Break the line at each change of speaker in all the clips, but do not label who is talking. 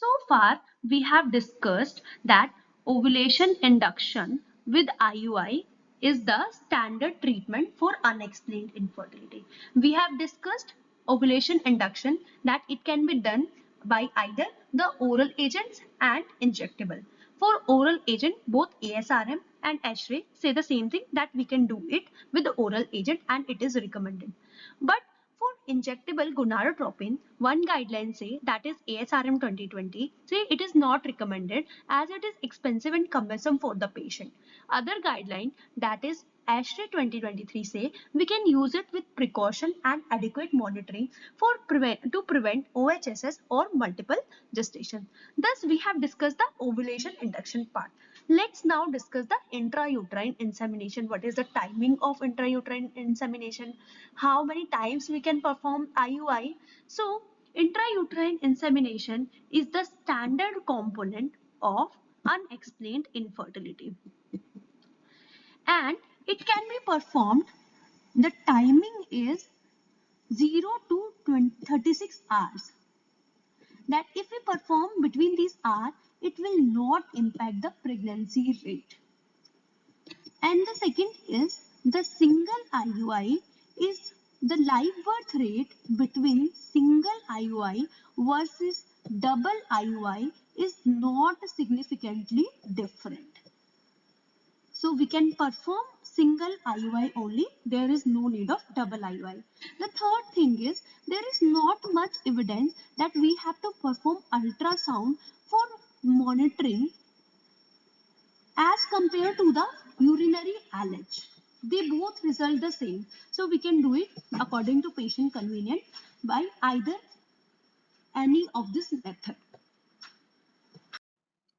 So far, we have discussed that ovulation induction with IUI is the standard treatment for unexplained infertility. We have discussed ovulation induction, that it can be done by either the oral agents and injectable. For oral agent, both ASRM and ESHRE say the same thing, that we can do it with the oral agent and it is recommended. But for injectable gonadotropin, one guideline say, that is ASRM 2020, say it is not recommended as it is expensive and cumbersome for the patient. Other guideline, that is ESHRE 2023, say we can use it with precaution and adequate monitoring to prevent OHSS or multiple gestation. Thus, we have discussed the ovulation induction part. Let's now discuss the intrauterine insemination. What is the timing of intrauterine insemination? How many times we can perform IUI? So, intrauterine insemination is the standard component of unexplained infertility. And it can be performed, the timing is 0 to 36 hours. That if we perform between these hours, it will not impact the pregnancy rate. And the second is the single IUI is the live birth rate between single IUI versus double IUI is not significantly different. So we can perform single IUI only. There is no need of double IUI. The third thing is there is not much evidence that we have to perform ultrasound for monitoring as compared to the urinary LH. They both result the same. So we can do it according to patient convenient by either any of this method.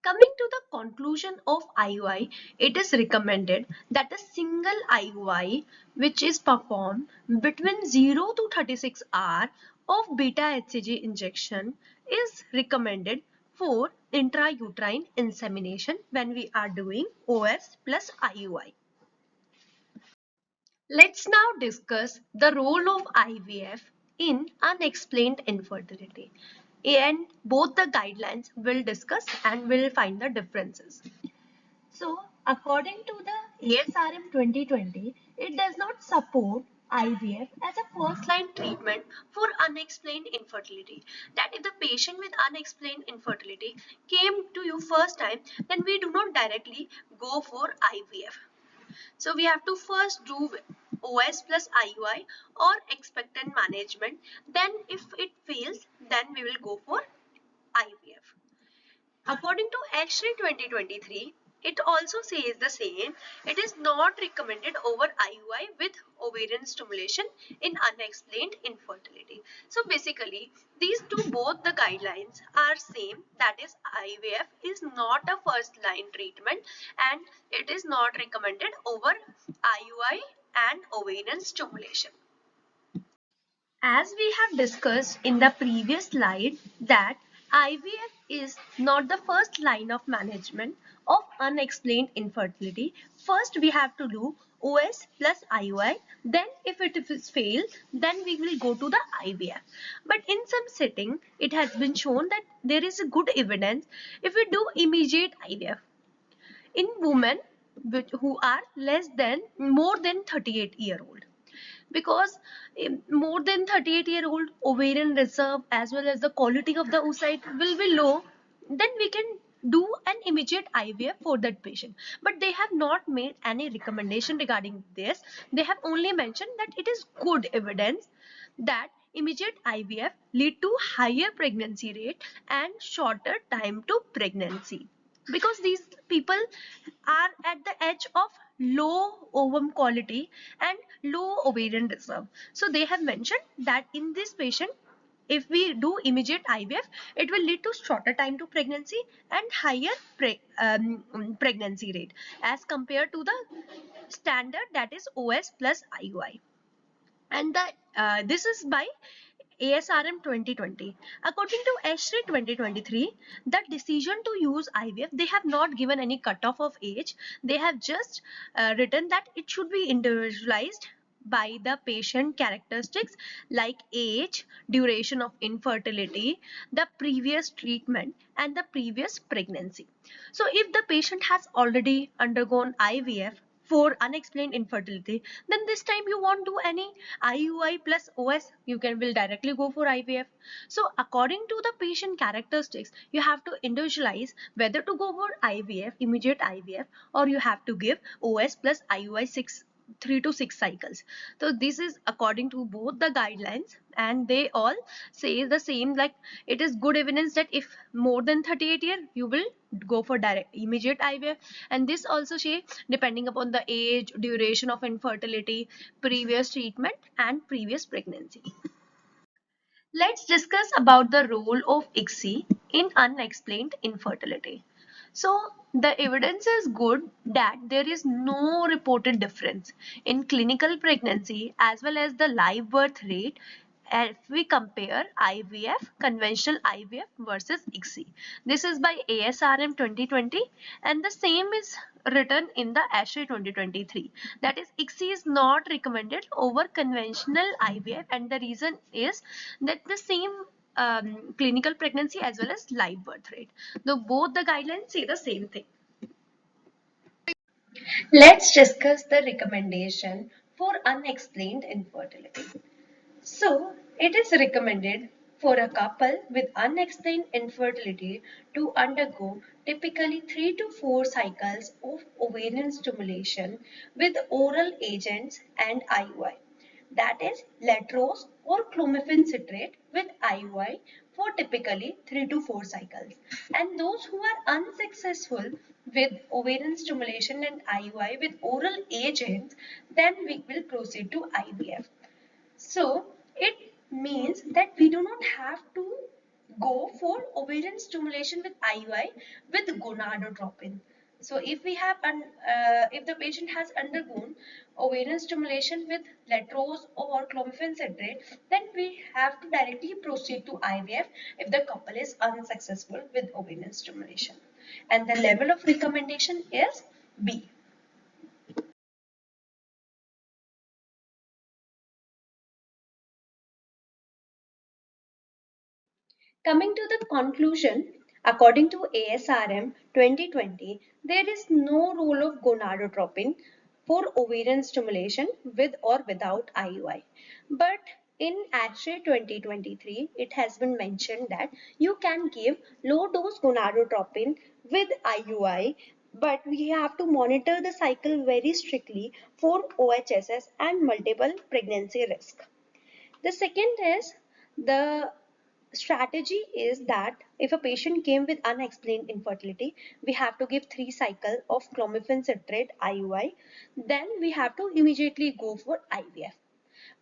Coming to the conclusion of IUI, it is recommended that a single IUI which is performed between 0 to 36 hours of beta HCG injection is recommended for intrauterine insemination when we are doing OS plus IUI. Let's now discuss the role of IVF in unexplained infertility. And both the guidelines will discuss and will find the differences. So, according to the ESRM 2020, it does not support IVF as a first-line treatment for unexplained infertility. That if the patient with unexplained infertility came to you first time, then we do not directly go for IVF. So we have to first do OS plus IUI or expectant management. Then if it fails, then we will go for IVF. According to ESHRE 2023, it also says the same. It is not recommended over IUI with ovarian stimulation in unexplained infertility. So basically, these two, both the guidelines are same. That is, IVF is not a first line treatment and it is not recommended over IUI and ovarian stimulation. As we have discussed in the previous slide that IVF is not the first line of management of unexplained infertility. First we have to do OS plus IUI. Then if it is failed, then we will go to the IVF. But in some setting, it has been shown that there is a good evidence if we do immediate IVF in women who are more than 38-year-old, because more than 38-year-old ovarian reserve as well as the quality of the oocyte will be low, then we can do an immediate IVF for that patient. But they have not made any recommendation regarding this. They have only mentioned that it is good evidence that immediate IVF lead to higher pregnancy rate and shorter time to pregnancy, because these people are at the edge of low ovum quality and low ovarian reserve. So they have mentioned that in this patient, if we do immediate IVF, it will lead to shorter time to pregnancy and higher pregnancy rate as compared to the standard, that is OS plus IUI. And this is by ASRM 2020. According to ESHRE 2023, the decision to use IVF, they have not given any cutoff of age. They have just written that it should be individualized by the patient characteristics like age, duration of infertility, the previous treatment, and the previous pregnancy. So if the patient has already undergone IVF for unexplained infertility, then this time you won't do any IUI plus OS, you will directly go for IVF. So according to the patient characteristics, you have to individualize whether to go for IVF, immediate IVF, or you have to give OS plus IUI 3 to 6 cycles. So this is according to both the guidelines, and they all say the same, like it is good evidence that if more than 38 years you will go for direct immediate IVF. And this also say depending upon the age, duration of infertility, previous treatment, and previous pregnancy. Let's discuss about the role of ESHRE in unexplained infertility. So the evidence is good that there is no reported difference in clinical pregnancy as well as the live birth rate if we compare IVF, conventional IVF versus ESHRE. This is by ASRM 2020, and the same is written in the ESHRE 2023. That is, ESHRE is not recommended over conventional IVF, and the reason is that the same clinical pregnancy as well as live birth rate. Though both the guidelines say the same thing. Let's discuss the recommendation for unexplained infertility. So, it is recommended for a couple with unexplained infertility to undergo typically 3 to 4 cycles of ovarian stimulation with oral agents and IUI. That is letrozole or clomiphene citrate with IUI for typically 3 to 4 cycles. And those who are unsuccessful with ovarian stimulation and IUI with oral agents, then we will proceed to IVF. So it means that we do not have to go for ovarian stimulation with IUI with gonadotropin. So if we have if the patient has undergone ovarian stimulation with letrozole or clomiphene citrate, then we have to directly proceed to IVF if the couple is unsuccessful with ovarian stimulation. And the level of recommendation is B. Coming to the conclusion, according to ASRM 2020, there is no role of gonadotropin for ovarian stimulation with or without IUI. But in ESHRE 2023, it has been mentioned that you can give low dose gonadotropin with IUI, but we have to monitor the cycle very strictly for OHSS and multiple pregnancy risk. The second is the strategy is that if a patient came with unexplained infertility, we have to give 3 cycles of clomiphene citrate IUI. Then we have to immediately go for IVF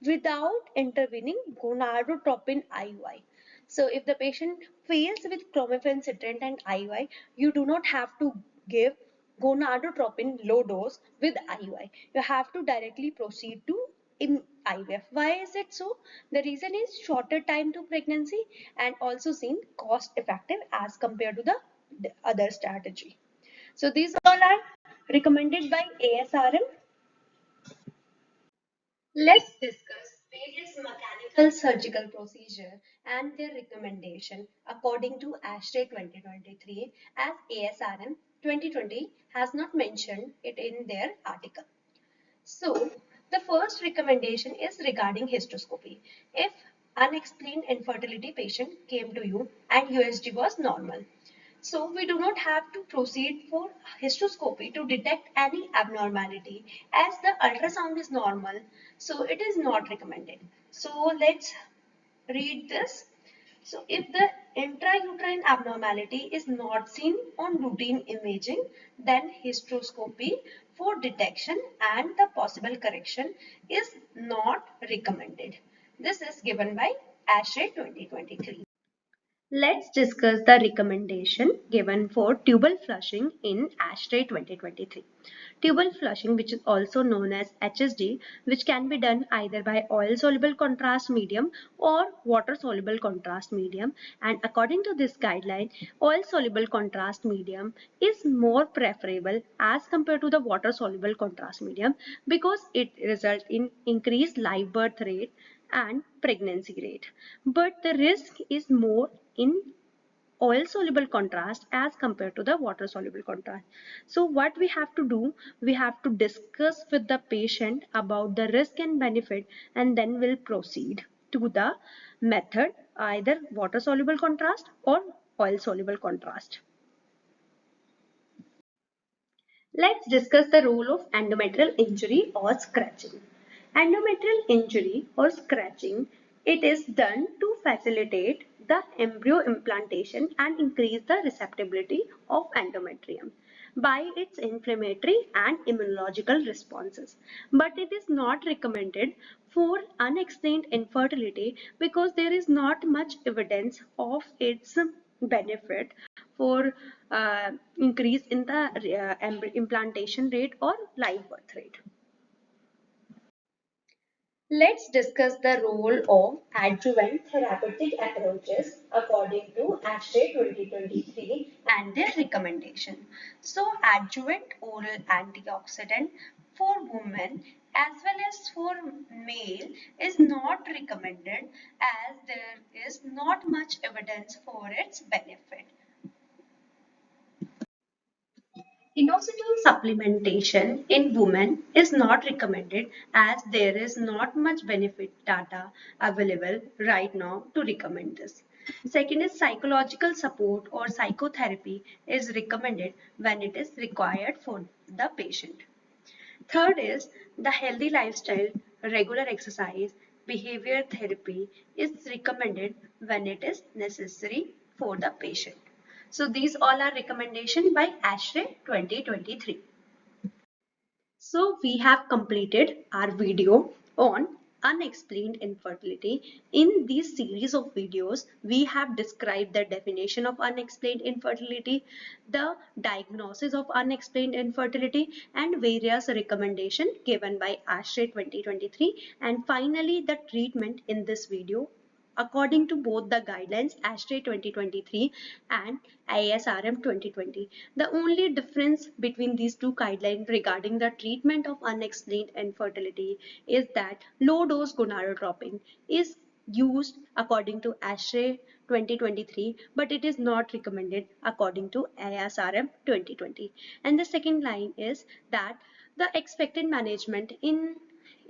without intervening gonadotropin IUI. So if the patient fails with clomiphene citrate and IUI, you do not have to give gonadotropin low dose with IUI. You have to directly proceed to IVF. Why is it so? The reason is shorter time to pregnancy and also seen cost effective as compared to the other strategy. So these all are recommended by ASRM. Let's discuss various mechanical surgical procedure and their recommendation according to ESHRE 2023, as ASRM 2020 has not mentioned it in their article. So the first recommendation is regarding hysteroscopy. If unexplained infertility patient came to you and USG was normal, so we do not have to proceed for hysteroscopy to detect any abnormality, as the ultrasound is normal, so it is not recommended. So let's read this. So if the intrauterine abnormality is not seen on routine imaging, then hysteroscopy for detection and the possible correction is not recommended. This is given by ESHRE 2023. Let's discuss the recommendation given for tubal flushing in ESHRE 2023. Tubal flushing, which is also known as HSD, which can be done either by oil-soluble contrast medium or water-soluble contrast medium. And according to this guideline, oil-soluble contrast medium is more preferable as compared to the water-soluble contrast medium because it results in increased live birth rate and pregnancy rate. But the risk is more in oil soluble contrast as compared to the water soluble contrast. So what we have to do, we have to discuss with the patient about the risk and benefit, and then we'll proceed to the method, either water soluble contrast or oil soluble contrast. Let's discuss the role of endometrial injury or scratching. Endometrial injury or scratching, it is done to facilitate the embryo implantation and increase the receptibility of endometrium by its inflammatory and immunological responses. But it is not recommended for unexplained infertility because there is not much evidence of its benefit for increase in the implantation rate or live birth rate. Let's discuss the role of adjuvant therapeutic approaches according to ESHRE 2023 and their recommendation. So, adjuvant oral antioxidant for women as well as for male is not recommended as there is not much evidence for its benefit. Inositol supplementation in women is not recommended as there is not much benefit data available right now to recommend this. Second is psychological support or psychotherapy is recommended when it is required for the patient. Third is the healthy lifestyle, regular exercise, behavior therapy is recommended when it is necessary for the patient. So these all are recommendation by ESHRE 2023. So we have completed our video on unexplained infertility. In this series of videos, we have described the definition of unexplained infertility, the diagnosis of unexplained infertility, and various recommendations given by ESHRE 2023, and finally the treatment in this video according to both the guidelines ESHRE 2023 and ISRM 2020. The only difference between these two guidelines regarding the treatment of unexplained infertility is that low dose gonadotropin is used according to ESHRE 2023, but it is not recommended according to ISRM 2020. And the second line is that the expected management in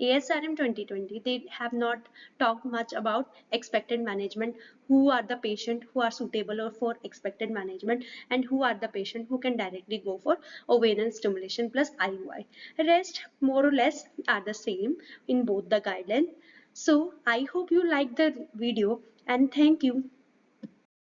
ASRM 2020, they have not talked much about expected management, who are the patient who are suitable for expected management and who are the patient who can directly go for ovarian stimulation plus IUI. Rest more or less are the same in both the guidelines. So I hope you like the video and thank you.